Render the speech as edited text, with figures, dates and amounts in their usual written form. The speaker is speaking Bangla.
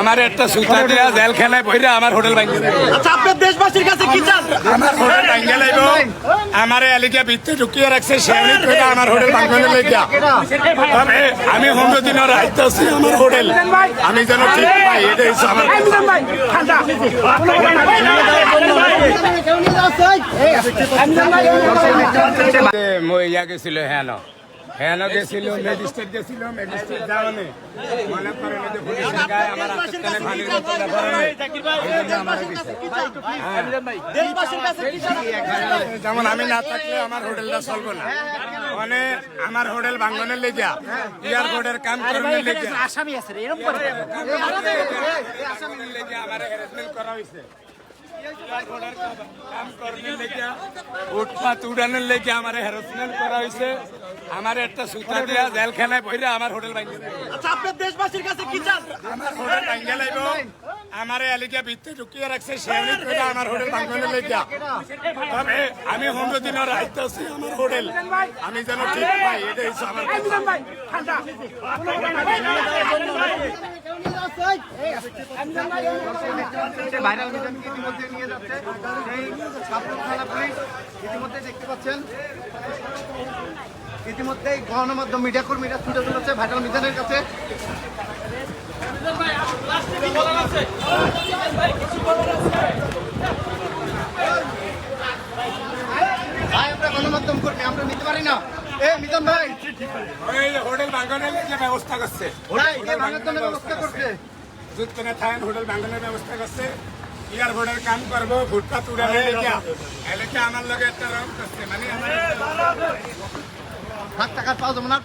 আমার একটা সুতা দিয়া জেলখানায় বইরা আমার হোটেল ভাঙিয়ে আচ্ছা, আপনার দেশবাসীর কাছে কি চান? আমার হোটেল ভাঙিয়ে লাইব। আমার এলাকা ভিত্তি ঢুকিয়ে রাখছে সেমনি করে আমার হোটেল ভাঙানোর লেগা। তবে আমি 15 দিনের রাইতে আছি আমার হোটেল, আমি যেন ঠিক পাই, এটাই হচ্ছে আমার ইয়া গেছিল হ্যাঁ গেছিল ম্যাজিস্ট্রেট গেছিল, ম্যাজিস্ট্রেট যাওয়ানে মনে করেন যে পুলিশের গায়ে আমার আত্মস্থানে ফাঁড়ির মতো ধরনে যেমন আমি না থাকলে আমার হোটেলটা চলবো না। মানে আমার হোটেল ভাঙনের লেগা এয়ারপোর্টের কাম করার লেগা আসামি আছে এরকম করে আমার হ্যারাসমেন্ট করা হয়েছে। উৎপাত উড়ানোর লেগে আমার হ্যারাসমেন্ট করা হয়েছে। আমার একটা সুতা দিয়া জেলখানায় বইরা আমার হোটেল ভাঙিয়ে আচ্ছা, আপনার দেশবাসীর কাছে কি চান? আমার হোটেল ভাঙিয়ে লাইব। আমার এলাকা ভিত্তি ঢুকিয়ে রাখছে সেমনি করে আমার হোটেল ভাঙানোর লেগা। তবে আমি 15 দিনের রাইতে আছি আমার হোটেল, আমি যেন ঠিক পাই, এটাই হচ্ছে আমার ভাইরাল মিজানকে ইতিমধ্যে নিয়ে যাচ্ছে সেই কাপুর থানা পুলিশ। ইতিমধ্যে দেখতে পাচ্ছেন ইতিমধ্যেই গণমাধ্যম মিডিয়া কর্মীরা ছুটে চলেছে ভাইরাল মিজানের কাছে। ভাই, আমরা গণমাধ্যম কর্মী, আমরা নিতে পারি না। মিজান ভাই হোটেল ভাঙানোর লেগে ব্যবস্থা করছে, ভাঙার জন্য ব্যবস্থা করছে। যুদ্ধনে থাকেন হোটেল ভাঙানোর ব্যবস্থা করছে। এয়ারপোর্টের কাম করবো, ফুটপাত উড়ানোর লেগে এলাকা আমার লগে একটা রং করছে। মানে আমার টাকা পাওয়া যাবে না।